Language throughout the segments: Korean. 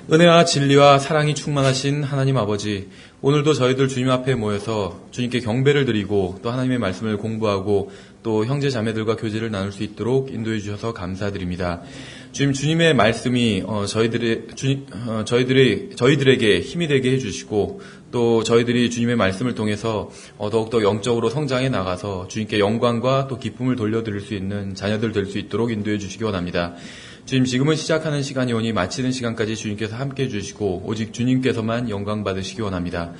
은혜와 진리와 사랑이 충만하신 하나님 아버지, 오늘도 저희들 주님 앞에 모여서 주님께 경배를 드리고 또 하나님의 말씀을 공부하고 또 형제 자매들과 교제를 나눌 수 있도록 인도해 주셔서 감사드립니다. 주님의 말씀이 저희들에게 힘이 되게 해주시고 또 저희들이 주님의 말씀을 통해서 더욱더 영적으로 성장해 나가서 주님께 영광과 또 기쁨을 돌려드릴 수 있는 자녀들 될 수 있도록 인도해 주시기 원합니다. 주님, 지금은 시작하는 시간이 오니 마치는 시간까지 주님께서 함께해 주시고 오직 주님께서만 영광 받으시기 원합니다.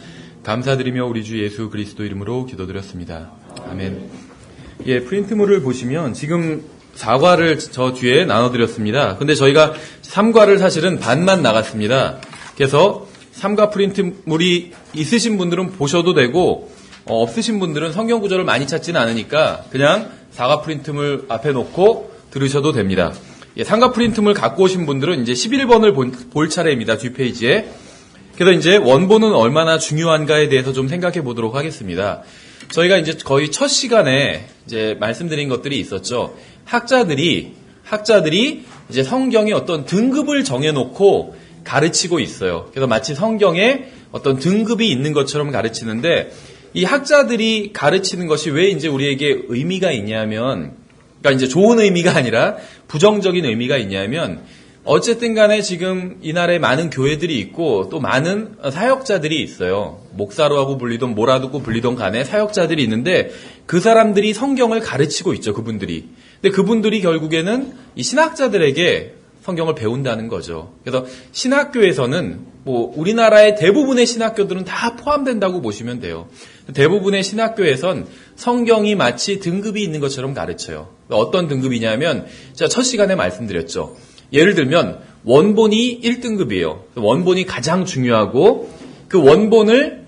감사드리며 우리 주 예수 그리스도 이름으로 기도드렸습니다. 아멘. 프린트물을 보시면 지금 4과를 저 뒤에 나눠드렸습니다. 근데 저희가 3과를 사실은 반만 나갔습니다. 그래서 3과 프린트물이 있으신 분들은 보셔도 되고 없으신 분들은 성경 구절을 많이 찾지는 않으니까 그냥 4과 프린트물 앞에 놓고 들으셔도 됩니다. 3과 프린트물 갖고 오신 분들은 이제 11번을 볼 차례입니다. 뒷페이지에. 그래서 이제 원본은 얼마나 중요한가에 대해서 좀 생각해 보도록 하겠습니다. 저희가 이제 거의 첫 시간에 이제 말씀드린 것들이 있었죠. 학자들이 이제 성경에 어떤 등급을 정해놓고 가르치고 있어요. 그래서 마치 성경에 어떤 등급이 있는 것처럼 가르치는데 이 학자들이 가르치는 것이 왜 이제 우리에게 의미가 있냐면, 그러니까 이제 좋은 의미가 아니라 부정적인 의미가 있냐면, 어쨌든 간에 지금 이날에 많은 교회들이 있고 또 많은 사역자들이 있어요. 목사라고 불리던 뭐라고 불리던 간에 사역자들이 있는데 그 사람들이 성경을 가르치고 있죠. 그분들이. 근데 그분들이 결국에는 이 신학자들에게 성경을 배운다는 거죠. 그래서 신학교에서는 우리나라의 대부분의 신학교들은 다 포함된다고 보시면 돼요. 대부분의 신학교에선 성경이 마치 등급이 있는 것처럼 가르쳐요. 어떤 등급이냐면 제가 첫 시간에 말씀드렸죠. 예를 들면 원본이 1등급이에요. 원본이 가장 중요하고 그 원본을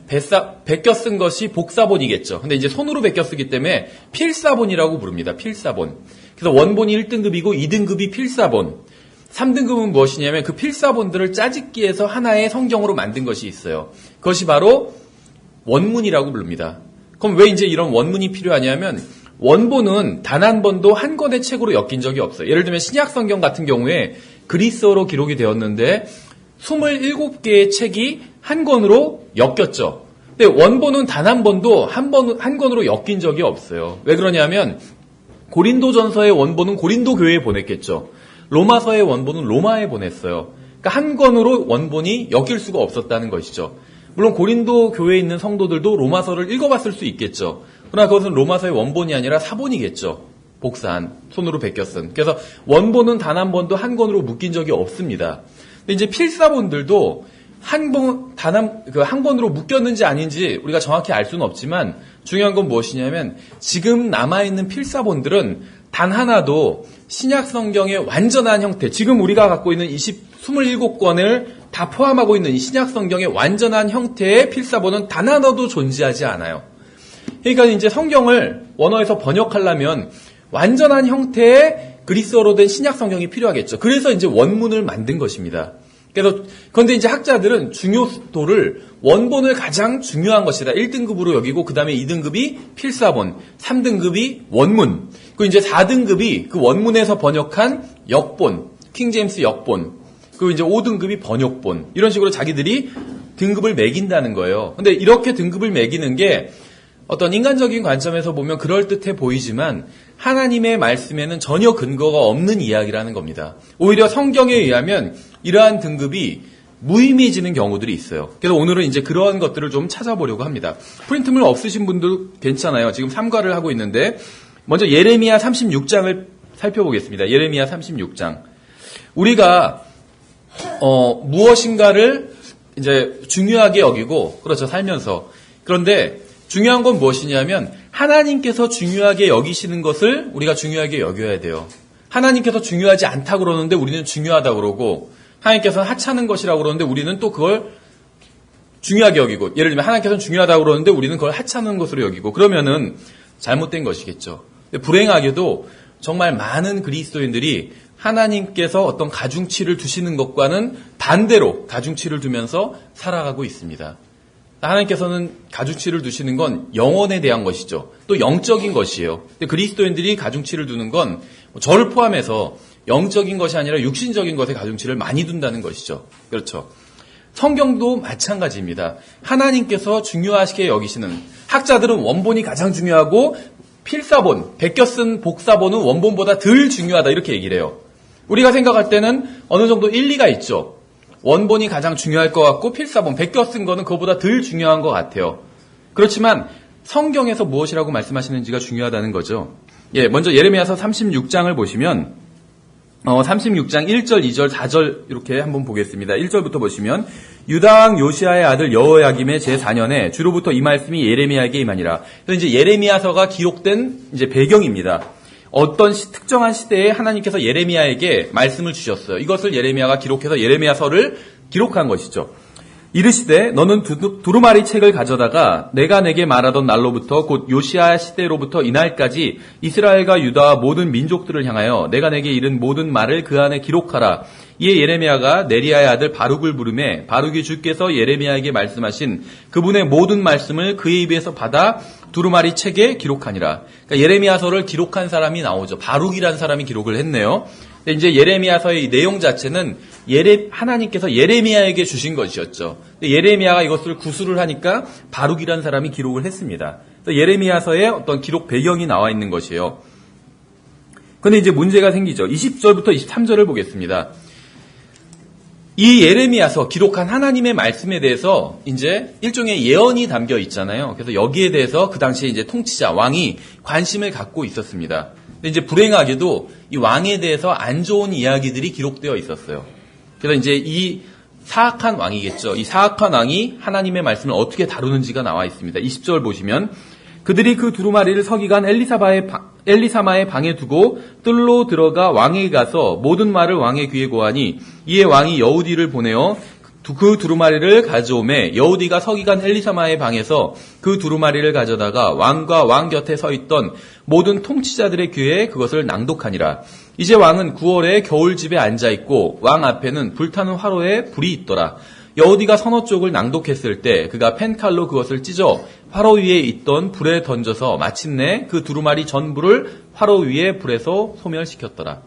베껴 쓴 것이 복사본이겠죠. 근데 이제 손으로 베껴 쓰기 때문에 필사본이라고 부릅니다. 필사본. 그래서 원본이 1등급이고 2등급이 필사본. 3등급은 무엇이냐면 그 필사본들을 짜집기해서 하나의 성경으로 만든 것이 있어요. 그것이 바로 원문이라고 부릅니다. 그럼 왜 이제 이런 원문이 필요하냐면 원본은 단 한 번도 한 권의 책으로 엮인 적이 없어요. 예를 들면 신약성경 같은 경우에 그리스어로 기록이 되었는데 27개의 책이 한 권으로 엮였죠. 근데 원본은 단 한 번도 한 권으로 엮인 적이 없어요. 왜 그러냐면 고린도전서의 원본은 고린도 교회에 보냈겠죠. 로마서의 원본은 로마에 보냈어요. 그러니까 한 권으로 원본이 엮일 수가 없었다는 것이죠. 물론 고린도 교회에 있는 성도들도 로마서를 읽어봤을 수 있겠죠. 그러나 그것은 로마서의 원본이 아니라 사본이겠죠. 복사한, 손으로 베껴 쓴. 그래서 원본은 단 한 번도 한 권으로 묶인 적이 없습니다. 근데 이제 필사본들도 한 권으로 묶였는지 아닌지 우리가 정확히 알 수는 없지만 중요한 건 무엇이냐면 지금 남아있는 필사본들은 단 하나도 신약 성경의 완전한 형태, 지금 우리가 갖고 있는 27권을 다 포함하고 있는 이 신약 성경의 완전한 형태의 필사본은 단 하나도 존재하지 않아요. 그러니까 이제 성경을 원어에서 번역하려면 완전한 형태의 그리스어로 된 신약 성경이 필요하겠죠. 그래서 이제 원문을 만든 것입니다. 그런데 이제 학자들은 중요도를 원본을 가장 중요한 것이다. 1등급으로 여기고 그 다음에 2등급이 필사본, 3등급이 원문, 그리고 이제 4등급이 그 원문에서 번역한 역본, 킹제임스 역본, 그리고 이제 5등급이 번역본, 이런 식으로 자기들이 등급을 매긴다는 거예요. 근데 이렇게 등급을 매기는 게 어떤 인간적인 관점에서 보면 그럴듯해 보이지만 하나님의 말씀에는 전혀 근거가 없는 이야기라는 겁니다. 오히려 성경에 의하면 이러한 등급이 무의미해지는 경우들이 있어요. 그래서 오늘은 이제 그러한 것들을 좀 찾아보려고 합니다. 프린트물 없으신 분들 괜찮아요. 지금 3과를 하고 있는데 먼저 예레미야 36장을 살펴보겠습니다. 예레미야 36장. 우리가 무엇인가를 이제 중요하게 여기고, 그렇죠, 살면서. 그런데 중요한 건 무엇이냐면 하나님께서 중요하게 여기시는 것을 우리가 중요하게 여겨야 돼요. 하나님께서 중요하지 않다고 그러는데 우리는 중요하다고 그러고, 하나님께서는 하찮은 것이라고 그러는데 우리는 또 그걸 중요하게 여기고, 예를 들면 하나님께서는 중요하다고 그러는데 우리는 그걸 하찮은 것으로 여기고, 그러면은 잘못된 것이겠죠. 근데 불행하게도 정말 많은 그리스도인들이 하나님께서 어떤 가중치를 두시는 것과는 반대로 가중치를 두면서 살아가고 있습니다. 하나님께서는 가중치를 두시는 건 영혼에 대한 것이죠. 또 영적인 것이에요. 근데 그리스도인들이 가중치를 두는 건 저를 포함해서 영적인 것이 아니라 육신적인 것에 가중치를 많이 둔다는 것이죠. 그렇죠. 성경도 마찬가지입니다. 하나님께서 중요하시게 여기시는, 학자들은 원본이 가장 중요하고 필사본, 베껴 쓴 복사본은 원본보다 덜 중요하다 이렇게 얘기를 해요. 우리가 생각할 때는 어느 정도 일리가 있죠. 원본이 가장 중요할 것 같고 필사본, 베껴 쓴 거는 그거보다 덜 중요한 것 같아요. 그렇지만 성경에서 무엇이라고 말씀하시는지가 중요하다는 거죠. 먼저 예레미야서 36장을 보시면 36장 1절, 2절, 4절 이렇게 한번 보겠습니다. 1절부터 보시면 유다 왕 요시아의 아들 여호야김의 제4년에 주로부터 이 말씀이 예레미야에게 임하니라. 그래서 이제 예레미야서가 기록된 이제 배경입니다. 어떤 특정한 시대에 하나님께서 예레미야에게 말씀을 주셨어요. 이것을 예레미야가 기록해서 예레미야서를 기록한 것이죠. 이르시되 너는 두루마리 책을 가져다가 내가 내게 말하던 날로부터 곧 요시아 시대로부터 이날까지 이스라엘과 유다와 모든 민족들을 향하여 내가 내게 이른 모든 말을 그 안에 기록하라. 이에 예레미야가 네리야의 아들 바룩을 부르매 바룩이 주께서 예레미야에게 말씀하신 그분의 모든 말씀을 그의 입에서 받아 두루마리 책에 기록하니라. 그러니까 예레미야서를 기록한 사람이 나오죠. 바룩이라는 사람이 기록을 했네요. 근데 이제 예레미야서의 내용 자체는 하나님께서 예레미야에게 주신 것이었죠. 예레미야가 이것을 구술을 하니까 바룩이라는 사람이 기록을 했습니다. 예레미야서에 어떤 기록 배경이 나와 있는 것이에요. 그런데 이제 문제가 생기죠. 20절부터 23절을 보겠습니다. 이 예레미야서 기록한 하나님의 말씀에 대해서 이제 일종의 예언이 담겨 있잖아요. 그래서 여기에 대해서 그 당시에 이제 통치자 왕이 관심을 갖고 있었습니다. 근데 이제 불행하게도 이 왕에 대해서 안 좋은 이야기들이 기록되어 있었어요. 그래서 이제 이 사악한 왕이겠죠. 이 사악한 왕이 하나님의 말씀을 어떻게 다루는지가 나와 있습니다. 20절 보시면 그들이 그 두루마리를 서기관 엘리사마의 방에 두고 뜰로 들어가 왕에게 가서 모든 말을 왕의 귀에 고하니 이에 왕이 여우디를 보내어 그 두루마리를 가져오매 여우디가 서기관 엘리사마의 방에서 그 두루마리를 가져다가 왕과 왕 곁에 서 있던 모든 통치자들의 귀에 그것을 낭독하니라. 이제 왕은 9월에 겨울집에 앉아있고 왕 앞에는 불타는 화로에 불이 있더라. 여우디가 서너 쪽을 낭독했을 때 그가 펜칼로 그것을 찢어 화로 위에 있던 불에 던져서 마침내 그 두루마리 전부를 화로 위에 불에서 소멸시켰더라.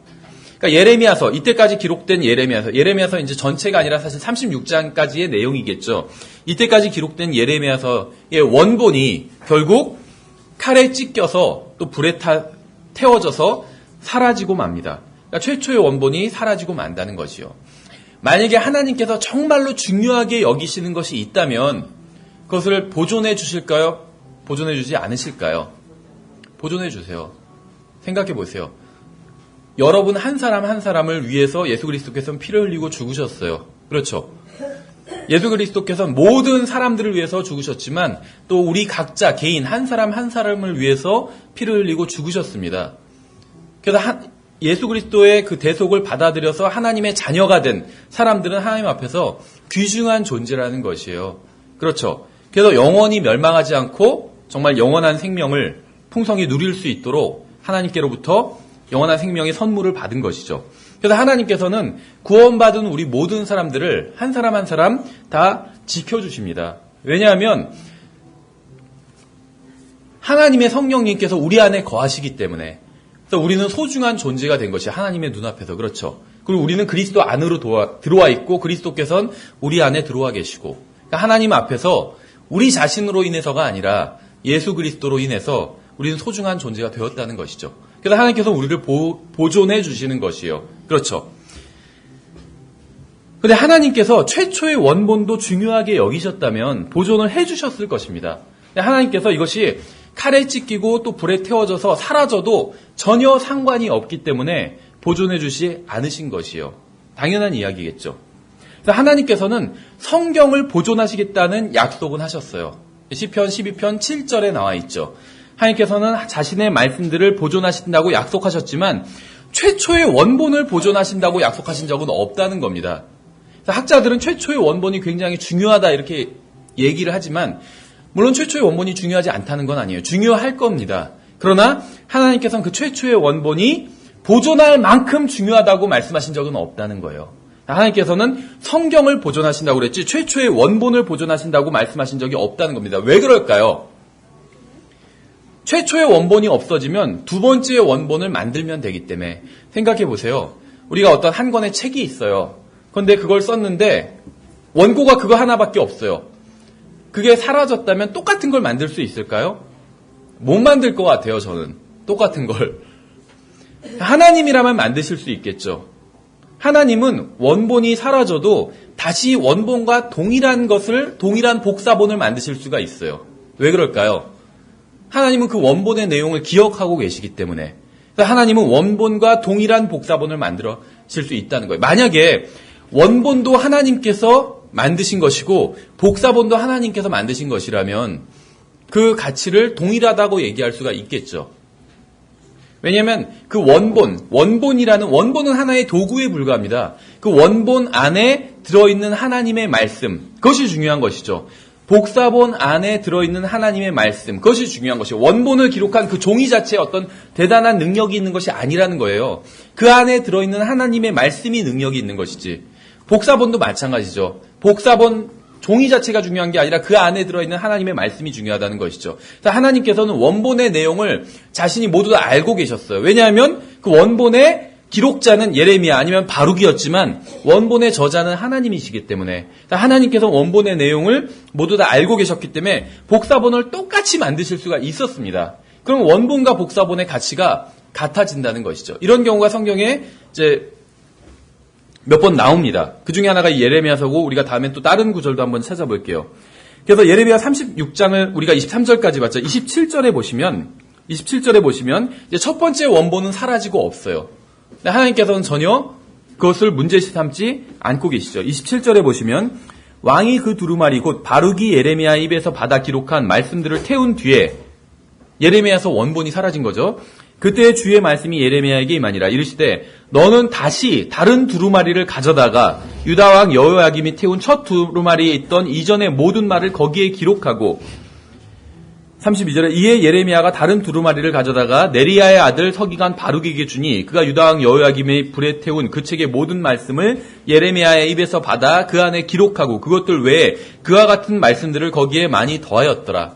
그러니까 예레미야서, 이때까지 기록된 예레미야서 이제 전체가 아니라 사실 36장까지의 내용이겠죠. 이때까지 기록된 예레미야서의 원본이 결국 칼에 찢겨서 또 불에 태워져서 사라지고 맙니다. 그러니까 최초의 원본이 사라지고 만다는 것이요. 만약에 하나님께서 정말로 중요하게 여기시는 것이 있다면 그것을 보존해 주실까요? 보존해 주지 않으실까요? 보존해 주세요. 생각해 보세요. 여러분 한 사람 한 사람을 위해서 예수 그리스도께서는 피를 흘리고 죽으셨어요. 그렇죠? 예수 그리스도께서는 모든 사람들을 위해서 죽으셨지만 또 우리 각자 개인 한 사람 한 사람을 위해서 피를 흘리고 죽으셨습니다. 그래서 예수 그리스도의 그 대속을 받아들여서 하나님의 자녀가 된 사람들은 하나님 앞에서 귀중한 존재라는 것이에요. 그렇죠? 그래서 영원히 멸망하지 않고 정말 영원한 생명을 풍성히 누릴 수 있도록 하나님께로부터 영원한 생명의 선물을 받은 것이죠. 그래서 하나님께서는 구원받은 우리 모든 사람들을 한 사람 한 사람 다 지켜주십니다. 왜냐하면 하나님의 성령님께서 우리 안에 거하시기 때문에. 그래서 우리는 소중한 존재가 된 것이 하나님의 눈앞에서. 그렇죠. 그리고 우리는 그리스도 안으로 들어와 있고 그리스도께서는 우리 안에 들어와 계시고, 그러니까 하나님 앞에서 우리 자신으로 인해서가 아니라 예수 그리스도로 인해서 우리는 소중한 존재가 되었다는 것이죠. 그래서 하나님께서 우리를 보존해 주시는 것이에요. 그렇죠. 그런데 하나님께서 최초의 원본도 중요하게 여기셨다면 보존을 해 주셨을 것입니다. 하나님께서 이것이 칼에 찢기고 또 불에 태워져서 사라져도 전혀 상관이 없기 때문에 보존해 주지 않으신 것이요. 당연한 이야기겠죠. 그래서 하나님께서는 성경을 보존하시겠다는 약속은 하셨어요. 시편 12편 7절에 나와 있죠. 하나님께서는 자신의 말씀들을 보존하신다고 약속하셨지만 최초의 원본을 보존하신다고 약속하신 적은 없다는 겁니다. 그래서 학자들은 최초의 원본이 굉장히 중요하다 이렇게 얘기를 하지만 물론 최초의 원본이 중요하지 않다는 건 아니에요. 중요할 겁니다. 그러나 하나님께서는 그 최초의 원본이 보존할 만큼 중요하다고 말씀하신 적은 없다는 거예요. 하나님께서는 성경을 보존하신다고 그랬지 최초의 원본을 보존하신다고 말씀하신 적이 없다는 겁니다. 왜 그럴까요? 최초의 원본이 없어지면 두 번째의 원본을 만들면 되기 때문에. 생각해 보세요. 우리가 어떤 한 권의 책이 있어요. 그런데 그걸 썼는데 원고가 그거 하나밖에 없어요. 그게 사라졌다면 똑같은 걸 만들 수 있을까요? 못 만들 것 같아요, 저는. 똑같은 걸. 하나님이라면 만드실 수 있겠죠. 하나님은 원본이 사라져도 다시 원본과 동일한 복사본을 만드실 수가 있어요. 왜 그럴까요? 하나님은 그 원본의 내용을 기억하고 계시기 때문에. 하나님은 원본과 동일한 복사본을 만들어질 수 있다는 거예요. 만약에 원본도 하나님께서 만드신 것이고 복사본도 하나님께서 만드신 것이라면 그 가치를 동일하다고 얘기할 수가 있겠죠. 왜냐하면 그 원본은 하나의 도구에 불과합니다. 그 원본 안에 들어있는 하나님의 말씀, 그것이 중요한 것이죠. 복사본 안에 들어있는 하나님의 말씀, 그것이 중요한 것이에요. 원본을 기록한 그 종이 자체에 어떤 대단한 능력이 있는 것이 아니라는 거예요. 그 안에 들어있는 하나님의 말씀이 능력이 있는 것이지. 복사본도 마찬가지죠. 복사본 종이 자체가 중요한 게 아니라 그 안에 들어있는 하나님의 말씀이 중요하다는 것이죠. 하나님께서는 원본의 내용을 자신이 모두 다 알고 계셨어요. 왜냐하면 그 원본의 기록자는 예레미야 아니면 바룩이었지만 원본의 저자는 하나님이시기 때문에 하나님께서 원본의 내용을 모두 다 알고 계셨기 때문에 복사본을 똑같이 만드실 수가 있었습니다. 그럼 원본과 복사본의 가치가 같아진다는 것이죠. 이런 경우가 성경에 이제 몇 번 나옵니다. 그 중에 하나가 이 예레미야서고 우리가 다음에 또 다른 구절도 한번 찾아볼게요. 그래서 예레미야 36장을 우리가 23절까지 봤죠. 27절에 보시면 이제 첫 번째 원본은 사라지고 없어요. 하나님께서는 전혀 그것을 문제시 삼지 않고 계시죠. 27절에 보시면 왕이 그 두루마리 곧 바룩이 예레미야 입에서 받아 기록한 말씀들을 태운 뒤에 예레미야서 원본이 사라진 거죠. 그때 주의 말씀이 예레미야에게 임하니라. 이르시되 너는 다시 다른 두루마리를 가져다가 유다 왕 여호야김이 태운 첫 두루마리에 있던 이전의 모든 말을 거기에 기록하고 32절에 이에 예레미야가 다른 두루마리를 가져다가 네리야의 아들 서기관 바룩에게 주니 그가 유다 왕 여호야김의 불에 태운 그 책의 모든 말씀을 예레미야의 입에서 받아 그 안에 기록하고 그것들 외에 그와 같은 말씀들을 거기에 많이 더하였더라.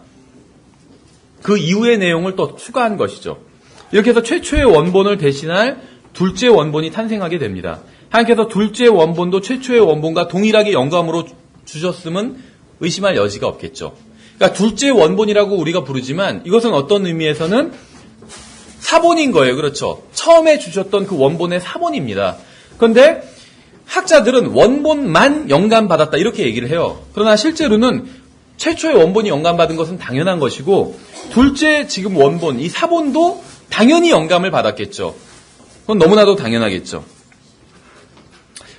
그 이후의 내용을 또 추가한 것이죠. 이렇게 해서 최초의 원본을 대신할 둘째 원본이 탄생하게 됩니다. 하나님께서 둘째 원본도 최초의 원본과 동일하게 영감으로 주셨음은 의심할 여지가 없겠죠. 그러니까 둘째 원본이라고 우리가 부르지만 이것은 어떤 의미에서는 사본인 거예요. 그렇죠. 처음에 주셨던 그 원본의 사본입니다. 그런데 학자들은 원본만 영감받았다 이렇게 얘기를 해요. 그러나 실제로는 최초의 원본이 영감받은 것은 당연한 것이고 둘째 지금 원본, 이 사본도 당연히 영감을 받았겠죠. 그건 너무나도 당연하겠죠.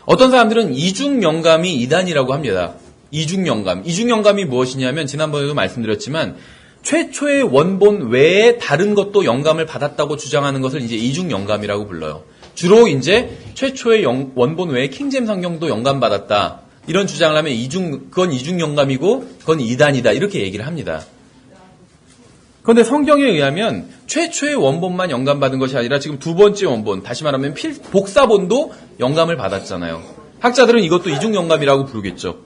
어떤 사람들은 이중 영감이 이단이라고 합니다. 이중 영감. 이중 영감이 무엇이냐면 지난번에도 말씀드렸지만 최초의 원본 외에 다른 것도 영감을 받았다고 주장하는 것을 이제 이중 영감이라고 불러요. 주로 이제 최초의 원본 외에 킹잼 성경도 영감받았다. 이런 주장을 하면 그건 이중 영감이고 그건 이단이다. 이렇게 얘기를 합니다. 그런데 성경에 의하면 최초의 원본만 영감받은 것이 아니라 지금 두 번째 원본, 다시 말하면 복사본도 영감을 받았잖아요. 학자들은 이것도 이중 영감이라고 부르겠죠.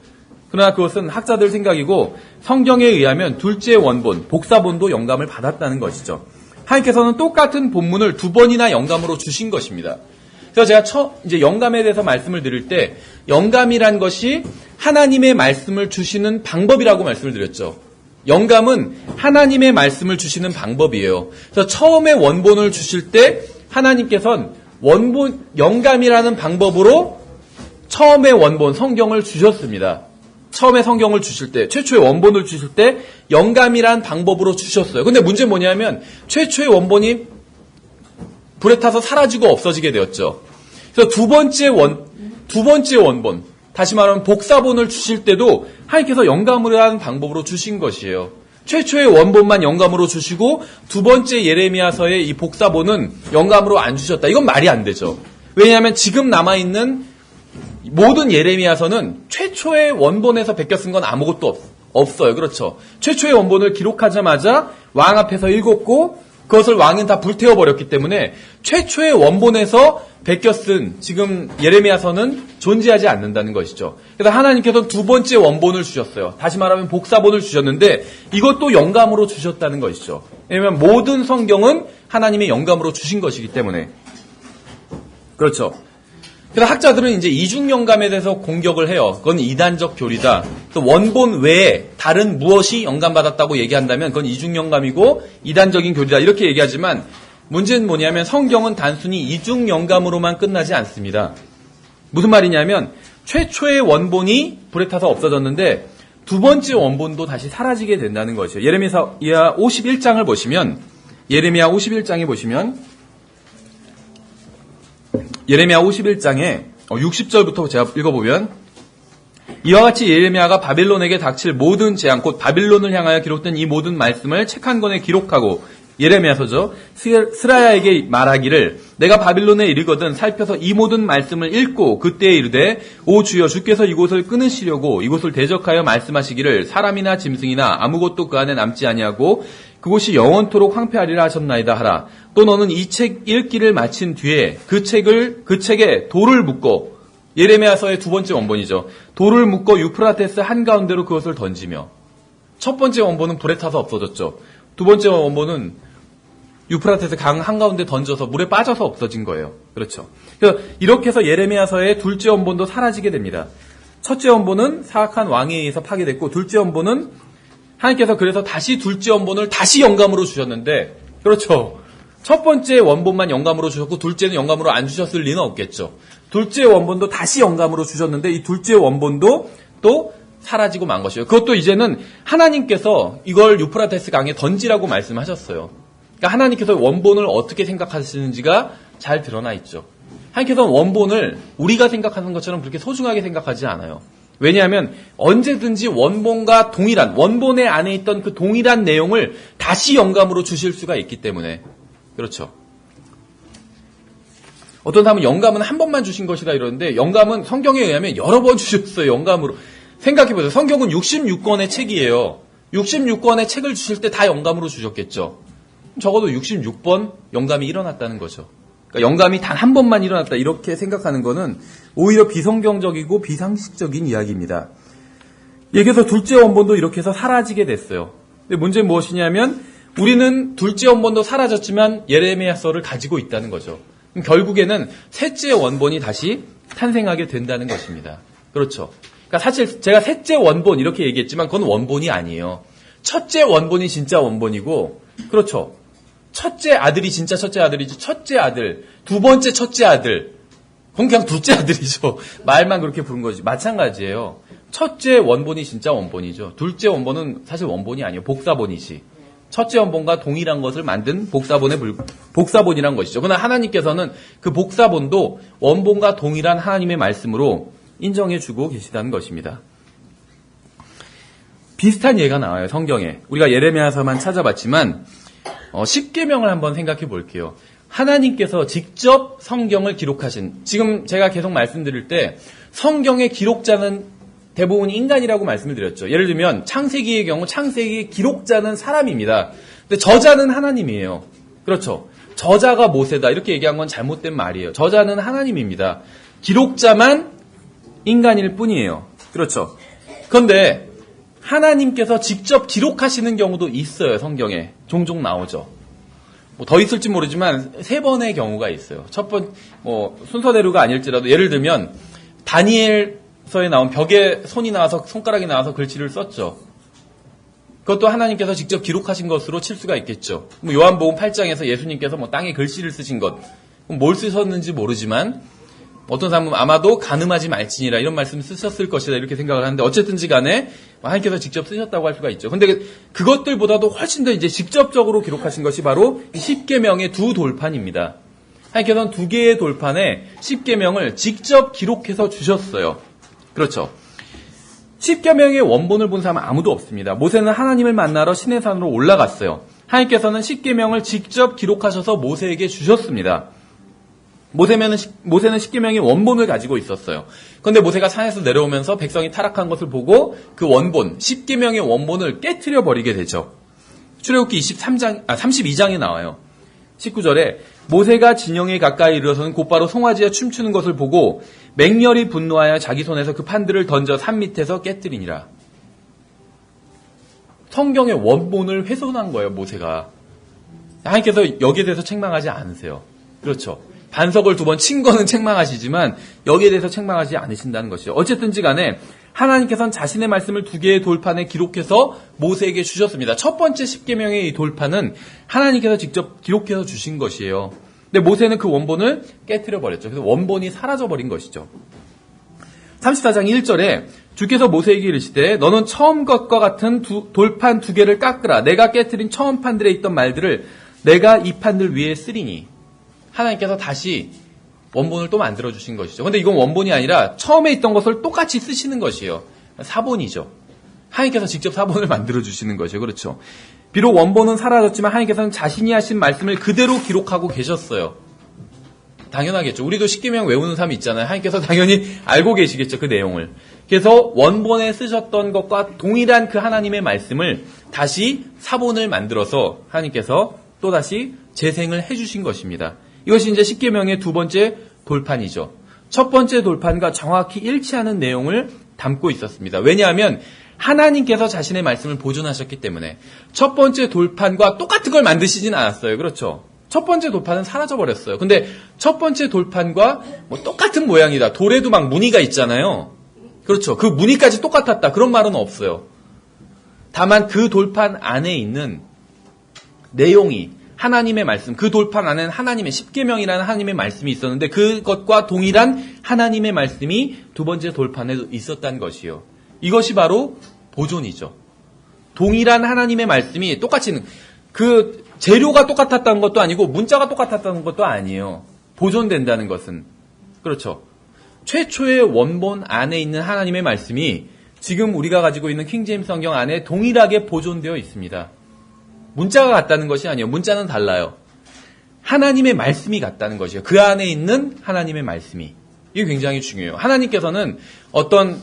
그러나 그것은 학자들 생각이고 성경에 의하면 둘째 원본, 복사본도 영감을 받았다는 것이죠. 하나님께서는 똑같은 본문을 두 번이나 영감으로 주신 것입니다. 그래서 제가 이제 영감에 대해서 말씀을 드릴 때 영감이란 것이 하나님의 말씀을 주시는 방법이라고 말씀을 드렸죠. 영감은 하나님의 말씀을 주시는 방법이에요. 그래서 처음에 원본을 주실 때 하나님께서는 영감이라는 방법으로 처음에 원본, 성경을 주셨습니다. 처음에 성경을 주실 때, 최초의 원본을 주실 때 영감이란 방법으로 주셨어요. 근데 문제는 뭐냐면 최초의 원본이 불에 타서 사라지고 없어지게 되었죠. 그래서 두 번째 원본, 다시 말하면 복사본을 주실 때도 하나님께서 영감을 하는 방법으로 주신 것이에요. 최초의 원본만 영감으로 주시고 두 번째 예레미야서의 이 복사본은 영감으로 안 주셨다. 이건 말이 안 되죠. 왜냐하면 지금 남아있는 모든 예레미야서는 최초의 원본에서 베껴 쓴 건 아무것도 없어요. 그렇죠. 최초의 원본을 기록하자마자 왕 앞에서 읽었고 그것을 왕은 다 불태워버렸기 때문에 최초의 원본에서 베껴 쓴 지금 예레미야서는 존재하지 않는다는 것이죠. 그래서 하나님께서는 두 번째 원본을 주셨어요. 다시 말하면 복사본을 주셨는데 이것도 영감으로 주셨다는 것이죠. 왜냐하면 모든 성경은 하나님의 영감으로 주신 것이기 때문에. 그렇죠. 그래서 학자들은 이제 이중영감에 대해서 공격을 해요. 그건 이단적 교리다. 또 원본 외에 다른 무엇이 영감받았다고 얘기한다면 그건 이중영감이고 이단적인 교리다. 이렇게 얘기하지만 문제는 뭐냐면 성경은 단순히 이중영감으로만 끝나지 않습니다. 무슨 말이냐면 최초의 원본이 불에 타서 없어졌는데 두 번째 원본도 다시 사라지게 된다는 것이에요. 예레미야 51장을 보시면 예레미야 51장에 보시면 예레미야 51장에 60절부터 제가 읽어보면 이와 같이 예레미야가 바빌론에게 닥칠 모든 재앙 곧 바빌론을 향하여 기록된 이 모든 말씀을 책 한 권에 기록하고 예레미야서죠. 스라야에게 말하기를 내가 바빌론에 이르거든 살펴서 이 모든 말씀을 읽고 그때에 이르되 오 주여 주께서 이곳을 끊으시려고 이곳을 대적하여 말씀하시기를 사람이나 짐승이나 아무것도 그 안에 남지 아니하고 그곳이 영원토록 황폐하리라 하셨나이다 하라. 또 너는 이 책 읽기를 마친 뒤에 그 책에 돌을 묶고 예레미야서의 두 번째 원본이죠. 돌을 묶고 유프라테스 한가운데로 그것을 던지며 첫 번째 원본은 불에 타서 없어졌죠. 두 번째 원본은 유프라테스 강 한가운데 던져서 물에 빠져서 없어진 거예요. 그렇죠. 그래서 이렇게 해서 예레미야서의 둘째 원본도 사라지게 됩니다. 첫째 원본은 사악한 왕에 의해서 파괴됐고 둘째 원본은 하나님께서 그래서 다시 둘째 원본을 다시 영감으로 주셨는데 그렇죠. 첫 번째 원본만 영감으로 주셨고 둘째는 영감으로 안 주셨을 리는 없겠죠. 둘째 원본도 다시 영감으로 주셨는데 이 둘째 원본도 또 사라지고 만 것이에요. 그것도 이제는 하나님께서 이걸 유프라테스 강에 던지라고 말씀하셨어요. 그러니까 하나님께서 원본을 어떻게 생각하시는지가 잘 드러나 있죠. 하나님께서는 원본을 우리가 생각하는 것처럼 그렇게 소중하게 생각하지 않아요. 왜냐하면 언제든지 원본과 동일한 원본의 안에 있던 그 동일한 내용을 다시 영감으로 주실 수가 있기 때문에 그렇죠. 어떤 사람은 영감은 한 번만 주신 것이다 이러는데 영감은 성경에 의하면 여러 번 주셨어요. 영감으로. 생각해보세요. 성경은 66권의 책이에요. 66권의 책을 주실 때 다 영감으로 주셨겠죠. 적어도 66번 영감이 일어났다는 거죠. 그러니까 영감이 단 한 번만 일어났다 이렇게 생각하는 것은 오히려 비성경적이고 비상식적인 이야기입니다. 여기서 둘째 원본도 이렇게 해서 사라지게 됐어요. 근데 문제는 무엇이냐면 우리는 둘째 원본도 사라졌지만 예레미야서를 가지고 있다는 거죠. 그럼 결국에는 셋째 원본이 다시 탄생하게 된다는 것입니다. 그렇죠. 그러니까 사실 제가 셋째 원본 이렇게 얘기했지만 그건 원본이 아니에요. 첫째 원본이 진짜 원본이고 그렇죠. 첫째 아들이 진짜 첫째 아들이지 첫째 아들, 두 번째 첫째 아들 그건 그냥 둘째 아들이죠. 말만 그렇게 부른 거지. 마찬가지예요. 첫째 원본이 진짜 원본이죠. 둘째 원본은 사실 원본이 아니에요. 복사본이지. 첫째 원본과 동일한 것을 만든 복사본이란 것이죠. 그러나 하나님께서는 그 복사본도 원본과 동일한 하나님의 말씀으로 인정해주고 계시다는 것입니다. 비슷한 예가 나와요. 성경에. 우리가 예레미야서만 찾아봤지만 10계명을 한번 생각해 볼게요. 하나님께서 직접 성경을 기록하신 지금 제가 계속 말씀드릴 때 성경의 기록자는 대부분 인간이라고 말씀을 드렸죠. 예를 들면 창세기의 경우 창세기의 기록자는 사람입니다. 근데 저자는 하나님이에요. 그렇죠. 저자가 모세다 이렇게 얘기한 건 잘못된 말이에요. 저자는 하나님입니다. 기록자만 인간일 뿐이에요. 그렇죠. 그런데 하나님께서 직접 기록하시는 경우도 있어요. 성경에 종종 나오죠. 뭐 더 있을지 모르지만 3번의 경우가 있어요. 첫 번 순서대로가 아닐지라도 예를 들면 다니엘서에 나온 벽에 손이 나와서 손가락이 나와서 글씨를 썼죠. 그것도 하나님께서 직접 기록하신 것으로 칠 수가 있겠죠. 뭐 요한복음 8장에서 예수님께서 뭐 땅에 글씨를 쓰신 것, 뭘 쓰셨는지 모르지만 어떤 사람은 아마도 가늠하지 말지니라 이런 말씀을 쓰셨을 것이다 이렇게 생각을 하는데 어쨌든지 간에 하나님께서 직접 쓰셨다고 할 수가 있죠. 근데 그것들보다도 훨씬 더 이제 직접적으로 기록하신 것이 바로 10계명의 두 돌판입니다. 하나님께서는 2개의 돌판에 10계명을 직접 기록해서 주셨어요. 그렇죠. 10계명의 원본을 본 사람은 아무도 없습니다. 모세는 하나님을 만나러 시내산으로 올라갔어요. 하나님께서는 10계명을 직접 기록하셔서 모세에게 주셨습니다. 모세는 10계명의 원본을 가지고 있었어요. 그런데 모세가 산에서 내려오면서 백성이 타락한 것을 보고 그 원본, 10계명의 원본을 깨트려 버리게 되죠. 출애굽기 32장에 나와요. 19절에 모세가 진영에 가까이 이르러서는 곧바로 송아지가 춤추는 것을 보고 맹렬히 분노하여 자기 손에서 그 판들을 던져 산 밑에서 깨뜨리니라. 성경의 원본을 훼손한 거예요, 모세가. 하나님께서 여기에 대해서 책망하지 않으세요. 그렇죠. 반석을 2번 친 거는 책망하시지만 여기에 대해서 책망하지 않으신다는 것이죠. 어쨌든지 간에 하나님께서는 자신의 말씀을 2개의 돌판에 기록해서 모세에게 주셨습니다. 첫 번째 십계명의 이 돌판은 하나님께서 직접 기록해서 주신 것이에요. 근데 모세는 그 원본을 깨트려 버렸죠. 그래서 원본이 사라져 버린 것이죠. 34장 1절에 주께서 모세에게 이르시되 너는 처음 것과 같은 돌판 2개를 깎으라. 내가 깨트린 처음 판들에 있던 말들을 내가 이 판들 위에 쓰리니. 하나님께서 다시 원본을 또 만들어주신 것이죠. 근데 이건 원본이 아니라 처음에 있던 것을 똑같이 쓰시는 것이에요. 사본이죠. 하나님께서 직접 사본을 만들어주시는 것이죠. 그렇죠. 비록 원본은 사라졌지만 하나님께서는 자신이 하신 말씀을 그대로 기록하고 계셨어요. 당연하겠죠. 우리도 십계명 외우는 사람이 있잖아요. 하나님께서 당연히 알고 계시겠죠. 그 내용을. 그래서 원본에 쓰셨던 것과 동일한 그 하나님의 말씀을 다시 사본을 만들어서 하나님께서 또다시 재생을 해주신 것입니다. 이것이 이제 십계명의 2번째 돌판이죠. 첫 번째 돌판과 정확히 일치하는 내용을 담고 있었습니다. 왜냐하면 하나님께서 자신의 말씀을 보존하셨기 때문에 첫 번째 돌판과 똑같은 걸 만드시진 않았어요. 그렇죠? 첫 번째 돌판은 사라져버렸어요. 근데 첫 번째 돌판과 뭐 똑같은 모양이다. 돌에도 막 무늬가 있잖아요. 그렇죠. 그 무늬까지 똑같았다. 그런 말은 없어요. 다만 그 돌판 안에 있는 내용이 하나님의 말씀, 그 돌판 안에는 하나님의 십계명이라는 하나님의 말씀이 있었는데 그것과 동일한 하나님의 말씀이 2번째 돌판에 있었다는 것이요. 이것이 바로 보존이죠. 동일한 하나님의 말씀이 똑같이 그 재료가 똑같았다는 것도 아니고 문자가 똑같았다는 것도 아니에요. 보존된다는 것은. 그렇죠. 최초의 원본 안에 있는 하나님의 말씀이 지금 우리가 가지고 있는 킹제임스 성경 안에 동일하게 보존되어 있습니다. 문자가 같다는 것이 아니에요. 문자는 달라요. 하나님의 말씀이 같다는 것이에요. 그 안에 있는 하나님의 말씀이. 이게 굉장히 중요해요. 하나님께서는 어떤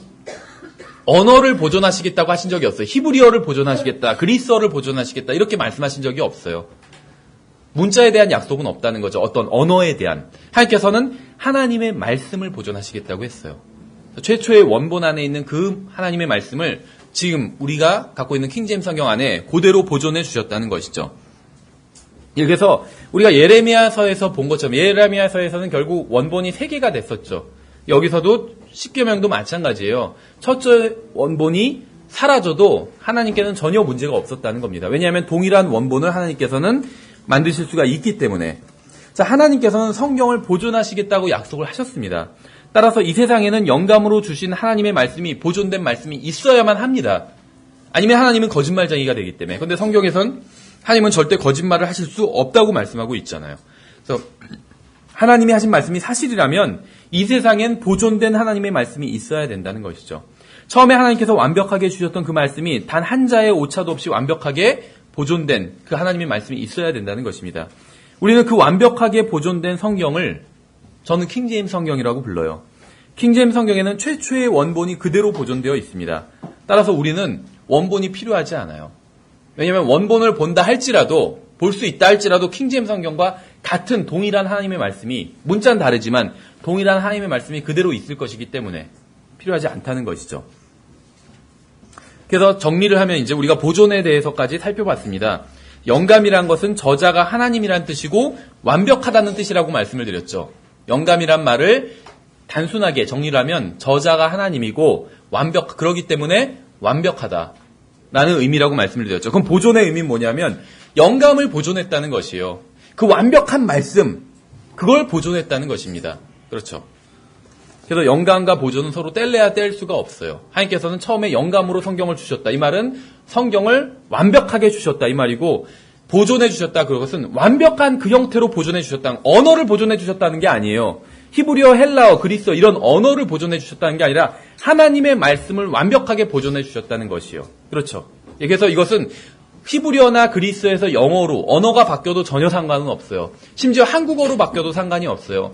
언어를 보존하시겠다고 하신 적이 없어요. 히브리어를 보존하시겠다, 그리스어를 보존하시겠다 이렇게 말씀하신 적이 없어요. 문자에 대한 약속은 없다는 거죠. 어떤 언어에 대한. 하나님께서는 하나님의 말씀을 보존하시겠다고 했어요. 최초의 원본 안에 있는 그 하나님의 말씀을 지금 우리가 갖고 있는 킹제임스 성경 안에 그대로 보존해 주셨다는 것이죠. 그래서 우리가 예레미야서에서 본 것처럼 예레미야서에서는 결국 원본이 3개가 됐었죠. 여기서도 십계명도 마찬가지예요. 첫째 원본이 사라져도 하나님께는 전혀 문제가 없었다는 겁니다. 왜냐하면 동일한 원본을 하나님께서는 만드실 수가 있기 때문에. 자, 하나님께서는 성경을 보존하시겠다고 약속을 하셨습니다. 따라서 이 세상에는 영감으로 주신 하나님의 말씀이 보존된 말씀이 있어야만 합니다. 아니면 하나님은 거짓말쟁이가 되기 때문에. 그런데 성경에선 하나님은 절대 거짓말을 하실 수 없다고 말씀하고 있잖아요. 그래서 하나님이 하신 말씀이 사실이라면 이 세상엔 보존된 하나님의 말씀이 있어야 된다는 것이죠. 처음에 하나님께서 완벽하게 주셨던 그 말씀이 단 한 자의 오차도 없이 완벽하게 보존된 그 하나님의 말씀이 있어야 된다는 것입니다. 우리는 그 완벽하게 보존된 성경을 저는 킹제임스 성경이라고 불러요. 킹제임스 성경에는 최초의 원본이 그대로 보존되어 있습니다. 따라서 우리는 원본이 필요하지 않아요. 왜냐하면 원본을 본다 할지라도 볼 수 있다 할지라도 킹제임스 성경과 같은 동일한 하나님의 말씀이 문자는 다르지만 동일한 하나님의 말씀이 그대로 있을 것이기 때문에 필요하지 않다는 것이죠. 그래서 정리를 하면 이제 우리가 보존에 대해서까지 살펴봤습니다. 영감이란 것은 저자가 하나님이란 뜻이고 완벽하다는 뜻이라고 말씀을 드렸죠. 영감이란 말을 단순하게 정리를 하면 저자가 하나님이고 그러기 때문에 완벽하다라는 의미라고 말씀을 드렸죠. 그럼 보존의 의미는 뭐냐면 영감을 보존했다는 것이에요. 그 완벽한 말씀, 그걸 보존했다는 것입니다. 그렇죠. 그래서 영감과 보존은 서로 뗄래야 뗄 수가 없어요. 하나님께서는 처음에 영감으로 성경을 주셨다. 이 말은 성경을 완벽하게 주셨다. 이 말이고 보존해 주셨다. 그것은 완벽한 그 형태로 보존해 주셨다. 언어를 보존해 주셨다는 게 아니에요. 히브리어, 헬라어, 그리스어 이런 언어를 보존해 주셨다는 게 아니라 하나님의 말씀을 완벽하게 보존해 주셨다는 것이요. 그렇죠. 그래서 이것은 히브리어나 그리스어에서 영어로 언어가 바뀌어도 전혀 상관은 없어요. 심지어 한국어로 바뀌어도 상관이 없어요.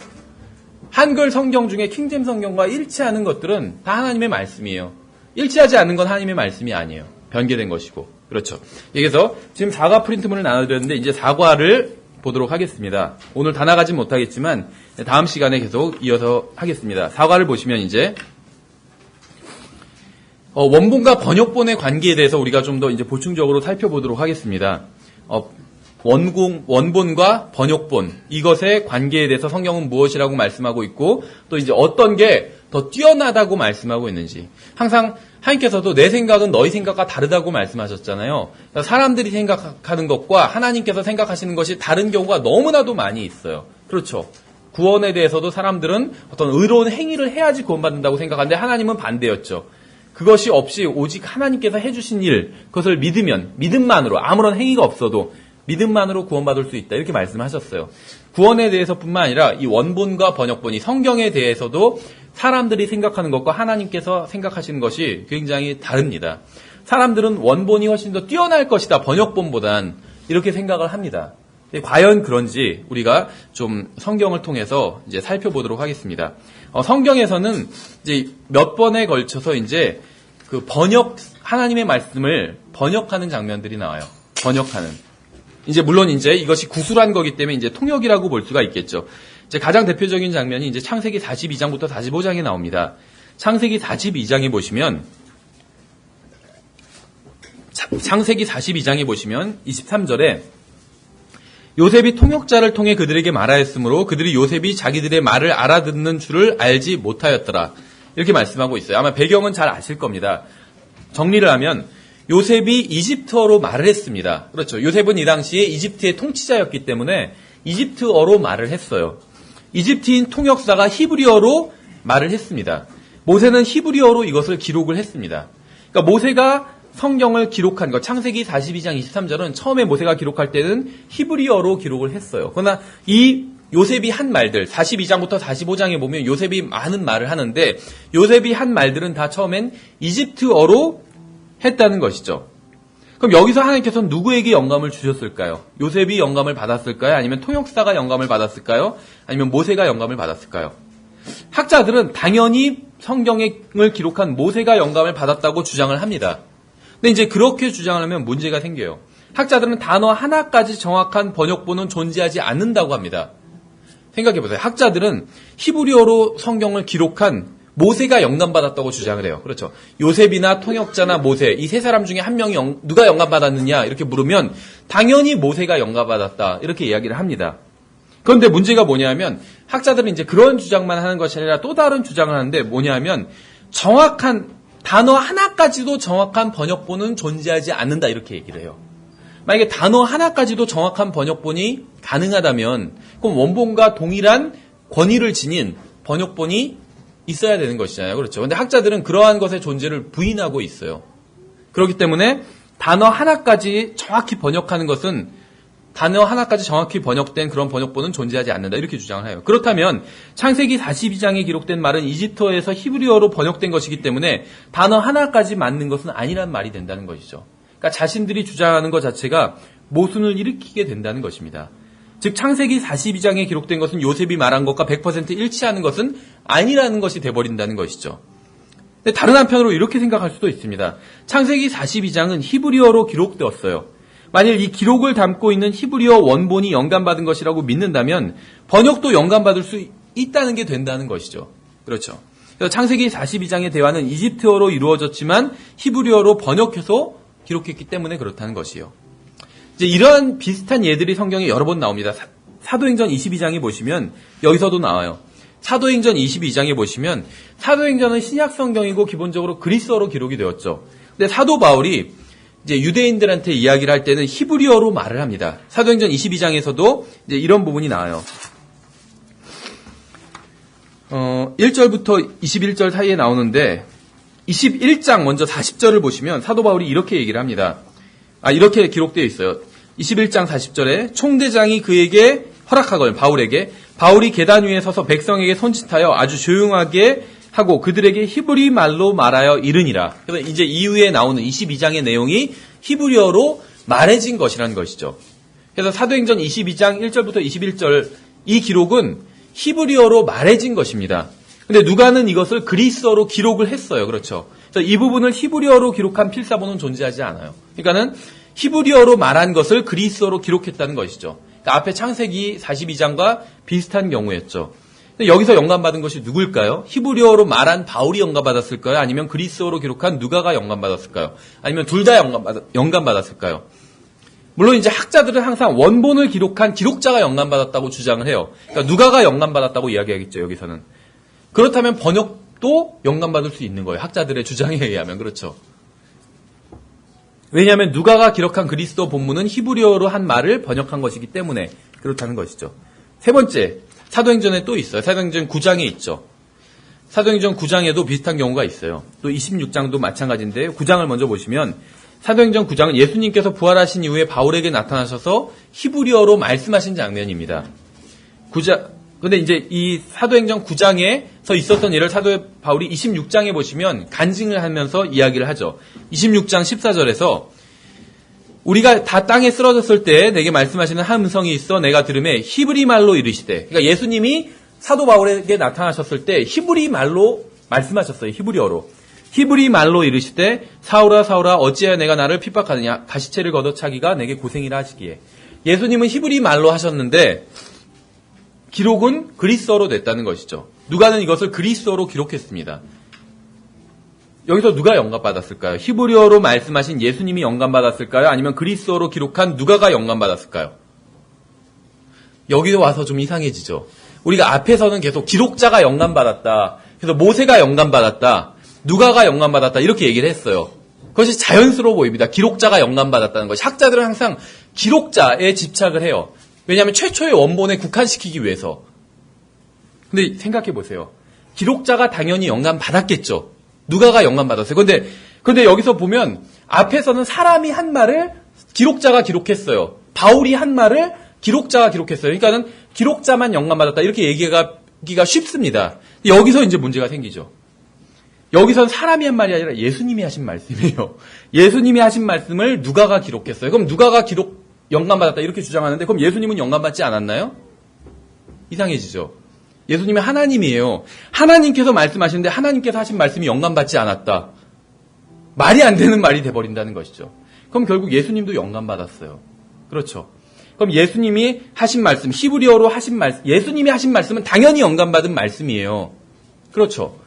한글 성경 중에 킹제임스 성경과 일치하는 것들은 다 하나님의 말씀이에요. 일치하지 않는 건 하나님의 말씀이 아니에요. 변개된 것이고. 그렇죠. 그래서 지금 사과 프린트문을 나눠드렸는데 이제 사과를 보도록 하겠습니다. 오늘 다 나가진 못하겠지만 다음 시간에 계속 이어서 하겠습니다. 사과를 보시면 이제 원본과 번역본의 관계에 대해서 우리가 좀 더 이제 보충적으로 살펴보도록 하겠습니다. 원본과 번역본, 이것의 관계에 대해서 성경은 무엇이라고 말씀하고 있고, 또 이제 어떤 게 더 뛰어나다고 말씀하고 있는지. 항상 하나님께서도 내 생각은 너희 생각과 다르다고 말씀하셨잖아요. 사람들이 생각하는 것과 하나님께서 생각하시는 것이 다른 경우가 너무나도 많이 있어요. 그렇죠. 구원에 대해서도 사람들은 어떤 의로운 행위를 해야지 구원받는다고 생각하는데 하나님은 반대였죠. 그것이 없이 오직 하나님께서 해주신 일, 그것을 믿으면, 믿음만으로, 아무런 행위가 없어도 믿음만으로 구원받을 수 있다. 이렇게 말씀하셨어요. 구원에 대해서뿐만 아니라 이 원본과 번역본, 이 성경에 대해서도 사람들이 생각하는 것과 하나님께서 생각하시는 것이 굉장히 다릅니다. 사람들은 원본이 훨씬 더 뛰어날 것이다. 번역본보단 이렇게 생각을 합니다. 과연 그런지 우리가 좀 성경을 통해서 이제 살펴보도록 하겠습니다. 성경에서는 이제 몇 번에 걸쳐서 이제 그 하나님의 말씀을 번역하는 장면들이 나와요. 번역하는. 이제 물론 이제 이것이 구술한 거기 때문에 이제 통역이라고 볼 수가 있겠죠. 이제 가장 대표적인 장면이 이제 창세기 42장부터 45장에 나옵니다. 창세기 42장에 보시면 창세기 42장에 보시면 23절에 요셉이 통역자를 통해 그들에게 말하였으므로 그들이 요셉이 자기들의 말을 알아듣는 줄을 알지 못하였더라. 이렇게 말씀하고 있어요. 아마 배경은 잘 아실 겁니다. 정리를 하면 요셉이 이집트어로 말을 했습니다. 그렇죠. 요셉은 이 당시에 이집트의 통치자였기 때문에 이집트어로 말을 했어요. 이집트인 통역사가 히브리어로 말을 했습니다. 모세는 히브리어로 이것을 기록을 했습니다. 그러니까 모세가 성경을 기록한 것, 창세기 42장 23절은 처음에 모세가 기록할 때는 히브리어로 기록을 했어요. 그러나 이 요셉이 한 말들, 42장부터 45장에 보면 요셉이 많은 말을 하는데 요셉이 한 말들은 다 처음엔 이집트어로 했다는 것이죠. 그럼 여기서 하나님께서는 누구에게 영감을 주셨을까요? 요셉이 영감을 받았을까요? 아니면 통역사가 영감을 받았을까요? 아니면 모세가 영감을 받았을까요? 학자들은 당연히 성경을 기록한 모세가 영감을 받았다고 주장을 합니다. 근데 이제 그렇게 주장을 하면 문제가 생겨요. 학자들은 단어 하나까지 정확한 번역본은 존재하지 않는다고 합니다. 생각해보세요. 학자들은 히브리어로 성경을 기록한 모세가 영감받았다고 주장을 해요. 그렇죠. 요셉이나 통역자나 모세, 이 세 사람 중에 한 명이 누가 영감받았느냐 이렇게 물으면 당연히 모세가 영감받았다 이렇게 이야기를 합니다. 그런데 문제가 뭐냐면 학자들은 이제 그런 주장만 하는 것이 아니라 또 다른 주장을 하는데 뭐냐면 정확한 단어 하나까지도 정확한 번역본은 존재하지 않는다 이렇게 얘기를 해요. 만약에 단어 하나까지도 정확한 번역본이 가능하다면 그럼 원본과 동일한 권위를 지닌 번역본이 있어야 되는 것이잖아요. 그렇죠. 근데 학자들은 그러한 것의 존재를 부인하고 있어요. 그렇기 때문에 단어 하나까지 정확히 번역하는 것은 단어 하나까지 정확히 번역된 그런 번역본은 존재하지 않는다. 이렇게 주장을 해요. 그렇다면 창세기 42장에 기록된 말은 이집트어에서 히브리어로 번역된 것이기 때문에 단어 하나까지 맞는 것은 아니란 말이 된다는 것이죠. 그러니까 자신들이 주장하는 것 자체가 모순을 일으키게 된다는 것입니다. 즉 창세기 42장에 기록된 것은 요셉이 말한 것과 100% 일치하는 것은 아니라는 것이 돼버린다는 것이죠. 근데 다른 한편으로 이렇게 생각할 수도 있습니다. 창세기 42장은 히브리어로 기록되었어요. 만일 이 기록을 담고 있는 히브리어 원본이 영감받은 것이라고 믿는다면 번역도 영감받을 수 있다는 게 된다는 것이죠. 그렇죠. 그래서 창세기 42장의 대화는 이집트어로 이루어졌지만 히브리어로 번역해서 기록했기 때문에 그렇다는 것이에요. 이제 이러한 비슷한 예들이 성경에 여러 번 나옵니다. 사도행전 22장에 보시면 여기서도 나와요. 사도행전 22장에 보시면 사도행전은 신약 성경이고 기본적으로 그리스어로 기록이 되었죠. 근데 사도 바울이 이제 유대인들한테 이야기를 할 때는 히브리어로 말을 합니다. 사도행전 22장에서도 이제 이런 부분이 나와요. 1절부터 21절 사이에 나오는데 21장 먼저 40절을 보시면 사도 바울이 이렇게 얘기를 합니다. 이렇게 기록되어 있어요. 21장 40절에 총대장이 그에게 허락하거든 바울에게 바울이 계단 위에 서서 백성에게 손짓하여 아주 조용하게 하고 그들에게 히브리 말로 말하여 이르니라. 그래서 이제 이후에 나오는 22장의 내용이 히브리어로 말해진 것이라는 것이죠. 그래서 사도행전 22장 1절부터 21절 이 기록은 히브리어로 말해진 것입니다. 근데 누가는 이것을 그리스어로 기록을 했어요. 그렇죠. 그래서 이 부분을 히브리어로 기록한 필사본은 존재하지 않아요. 그러니까는 히브리어로 말한 것을 그리스어로 기록했다는 것이죠. 그러니까 앞에 창세기 42장과 비슷한 경우였죠. 근데 여기서 영감받은 것이 누굴까요? 히브리어로 말한 바울이 영감받았을까요? 아니면 그리스어로 기록한 누가가 영감받았을까요? 아니면 둘 다 영감받았을까요? 물론 이제 학자들은 항상 원본을 기록한 기록자가 영감받았다고 주장을 해요. 그러니까 누가가 영감받았다고 이야기하겠죠, 여기서는. 그렇다면 번역도 영감받을 수 있는 거예요. 학자들의 주장에 의하면. 그렇죠. 왜냐하면 누가가 기록한 그리스도 본문은 히브리어로 한 말을 번역한 것이기 때문에 그렇다는 것이죠. 세 번째, 사도행전에 또 있어요. 사도행전 9장에 있죠. 사도행전 9장에도 비슷한 경우가 있어요. 또 26장도 마찬가지인데 9장을 먼저 보시면 사도행전 9장은 예수님께서 부활하신 이후에 바울에게 나타나셔서 히브리어로 말씀하신 장면입니다. 근데 이제 이 사도행전 9장에서 있었던 일을 사도 바울이 26장에 보시면 간증을 하면서 이야기를 하죠. 26장 14절에서 우리가 다 땅에 쓰러졌을 때 내게 말씀하시는 한 음성이 있어 내가 들음에 히브리 말로 이르시되, 그러니까 예수님이 사도 바울에게 나타나셨을 때 히브리 말로 말씀하셨어요. 히브리어로. 히브리 말로 이르시되 사울아 사울아 어찌하여 내가 나를 핍박하느냐 가시체를 걷어 차기가 내게 고생이라 하시기에. 예수님은 히브리 말로 하셨는데 기록은 그리스어로 됐다는 것이죠. 누가는 이것을 그리스어로 기록했습니다. 여기서 누가 영감받았을까요? 히브리어로 말씀하신 예수님이 영감받았을까요? 아니면 그리스어로 기록한 누가가 영감받았을까요? 여기 와서 좀 이상해지죠. 우리가 앞에서는 계속 기록자가 영감받았다. 그래서 모세가 영감받았다. 누가가 영감받았다. 이렇게 얘기를 했어요. 그것이 자연스러워 보입니다. 기록자가 영감받았다는 것이. 학자들은 항상 기록자에 집착을 해요. 왜냐하면 최초의 원본에 국한시키기 위해서. 근데 생각해 보세요. 기록자가 당연히 영감받았겠죠. 누가가 영감받았어요. 그런데 여기서 보면 앞에서는 사람이 한 말을 기록자가 기록했어요. 바울이 한 말을 기록자가 기록했어요. 그러니까는 기록자만 영감받았다. 이렇게 얘기하기가 쉽습니다. 여기서 이제 문제가 생기죠. 여기선 사람이 한 말이 아니라 예수님이 하신 말씀이에요. 예수님이 하신 말씀을 누가가 기록했어요. 그럼 누가가 영감받았다 이렇게 주장하는데 그럼 예수님은 영감받지 않았나요? 이상해지죠. 예수님이 하나님이에요. 하나님께서 말씀하시는데 하나님께서 하신 말씀이 영감받지 않았다. 말이 안 되는 말이 돼버린다는 것이죠. 그럼 결국 예수님도 영감받았어요. 그렇죠. 그럼 예수님이 하신 말씀, 히브리어로 하신 말씀, 예수님이 하신 말씀은 당연히 영감받은 말씀이에요. 그렇죠.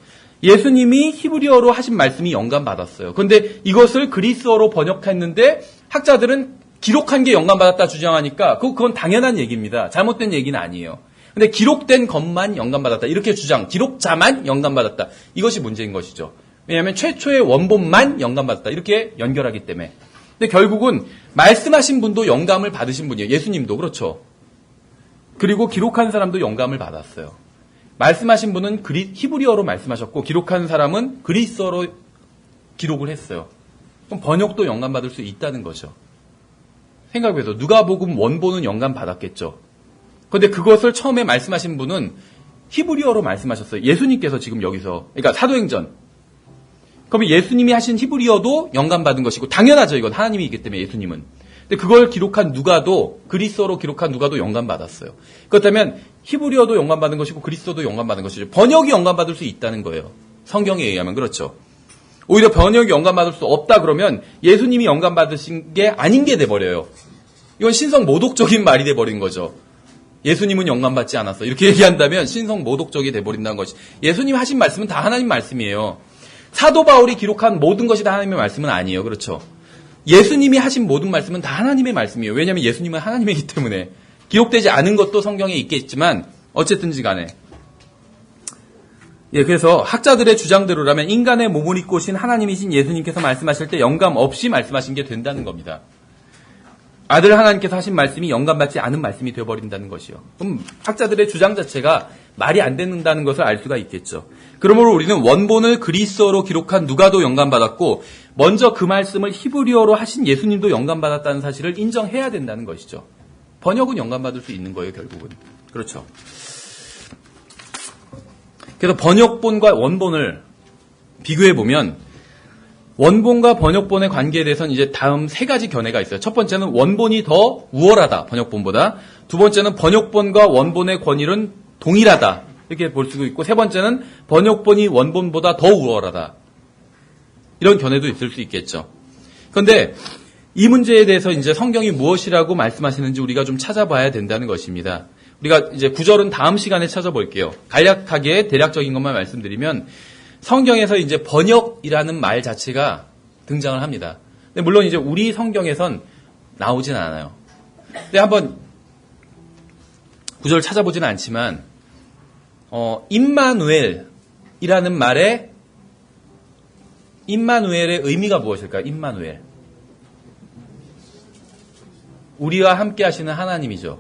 예수님이 히브리어로 하신 말씀이 영감받았어요. 그런데 이것을 그리스어로 번역했는데 학자들은 기록한 게 영감받았다 주장하니까 그건 당연한 얘기입니다. 잘못된 얘기는 아니에요. 근데 기록된 것만 영감받았다. 이렇게 주장, 기록자만 영감받았다. 이것이 문제인 것이죠. 왜냐하면 최초의 원본만 영감받았다. 이렇게 연결하기 때문에. 근데 결국은 말씀하신 분도 영감을 받으신 분이에요. 예수님도 그렇죠. 그리고 기록한 사람도 영감을 받았어요. 말씀하신 분은 히브리어로 말씀하셨고 기록한 사람은 그리스어로 기록을 했어요. 그럼 번역도 영감받을 수 있다는 거죠. 생각해서 누가복음 원본은 영감받았겠죠. 그런데 그것을 처음에 말씀하신 분은 히브리어로 말씀하셨어요. 예수님께서 지금 여기서. 그러니까 사도행전. 그러면 예수님이 하신 히브리어도 영감받은 것이고 당연하죠. 이건 하나님이기 때문에 예수님은. 근데 그걸 기록한 누가도 그리스어로 기록한 누가도 영감받았어요. 그렇다면 히브리어도 영감받은 것이고 그리스어도 영감받은 것이죠. 번역이 영감받을 수 있다는 거예요. 성경에 의하면 그렇죠. 오히려 번역이 영감받을 수 없다 그러면 예수님이 영감받으신 게 아닌 게 돼버려요. 이건 신성 모독적인 말이 돼버린 거죠. 예수님은 영감받지 않았어. 이렇게 얘기한다면 신성 모독적이 돼버린다는 것이. 예수님 하신 말씀은 다 하나님 말씀이에요. 사도 바울이 기록한 모든 것이 다 하나님의 말씀은 아니에요. 그렇죠. 예수님이 하신 모든 말씀은 다 하나님의 말씀이에요. 왜냐하면 예수님은 하나님이기 때문에. 기록되지 않은 것도 성경에 있겠지만 어쨌든지 간에. 그래서 학자들의 주장대로라면 인간의 몸을 입고 오신 하나님이신 예수님께서 말씀하실 때 영감 없이 말씀하신 게 된다는 겁니다. 아들 하나님께서 하신 말씀이 영감받지 않은 말씀이 되어버린다는 것이요. 그럼 학자들의 주장 자체가 말이 안 된다는 것을 알 수가 있겠죠. 그러므로 우리는 원본을 그리스어로 기록한 누가도 영감받았고 먼저 그 말씀을 히브리어로 하신 예수님도 영감받았다는 사실을 인정해야 된다는 것이죠. 번역은 영감받을 수 있는 거예요, 결국은. 그렇죠. 그래서 번역본과 원본을 비교해보면 원본과 번역본의 관계에 대해서는 이제 다음 세 가지 견해가 있어요. 첫 번째는 원본이 더 우월하다, 번역본보다. 두 번째는 번역본과 원본의 권위는 동일하다, 이렇게 볼 수도 있고, 세 번째는 번역본이 원본보다 더 우월하다. 이런 견해도 있을 수 있겠죠. 그런데 이 문제에 대해서 이제 성경이 무엇이라고 말씀하시는지 우리가 좀 찾아봐야 된다는 것입니다. 우리가 이제 구절은 다음 시간에 찾아볼게요. 간략하게 대략적인 것만 말씀드리면 성경에서 이제 번역이라는 말 자체가 등장을 합니다. 근데 물론 이제 우리 성경에선 나오진 않아요. 근데 한번 구절을 찾아보지는 않지만 임마누엘이라는 말에 임마누엘의 의미가 무엇일까요? 임마누엘. 우리와 함께 하시는 하나님이죠.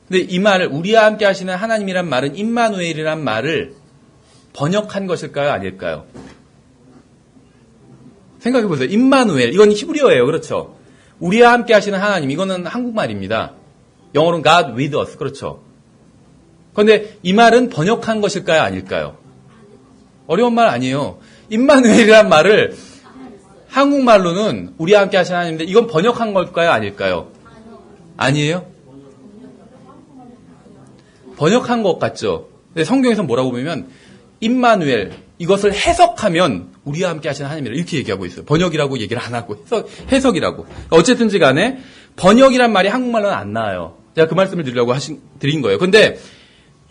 근데 이 말을 우리와 함께 하시는 하나님이란 말은 임마누엘이란 말을 번역한 것일까요? 아닐까요? 생각해 보세요. 임마누엘. 이건 히브리어예요. 그렇죠? 우리와 함께 하시는 하나님. 이거는 한국말입니다. 영어로는 God with us. 그렇죠? 그런데 이 말은 번역한 것일까요? 아닐까요? 어려운 말 아니에요. 임마누엘이란 말을 한국말로는 우리와 함께 하시는 하나님인데 이건 번역한 걸까요? 아닐까요? 아니에요? 번역한 것 같죠? 근데 성경에서 뭐라고 보면 임마누엘 이것을 해석하면 우리와 함께 하시는 하나님이라 이렇게 얘기하고 있어요. 번역이라고 얘기를 안 하고 해석이라고. 어쨌든지 간에 번역이란 말이 한국말로는 안 나와요. 제가 그 말씀을 드린 거예요. 근데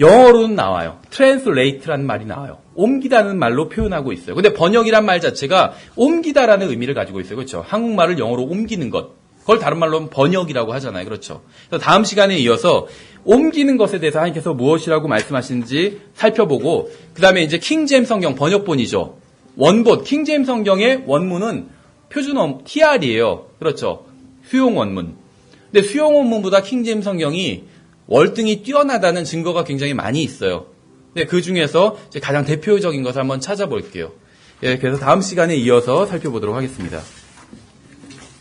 영어로는 나와요. translate라는 말이 나와요. 옮기다는 말로 표현하고 있어요. 근데 번역이란 말 자체가 옮기다라는 의미를 가지고 있어요. 그렇죠? 한국말을 영어로 옮기는 것. 그걸 다른 말로는 번역이라고 하잖아요. 그렇죠? 그래서 다음 시간에 이어서 옮기는 것에 대해서 하나님께서 무엇이라고 말씀하시는지 살펴보고 그 다음에 이제 킹제임스 성경 번역본이죠. 원본, 킹제임스 성경의 원문은 표준 TR이에요. 그렇죠? 수용 원문. 근데 수용 원문보다 킹제임스 성경이 월등히 뛰어나다는 증거가 굉장히 많이 있어요. 근데 그 중에서 이제 가장 대표적인 것을 한번 찾아볼게요. 예, 그래서 다음 시간에 이어서 살펴보도록 하겠습니다.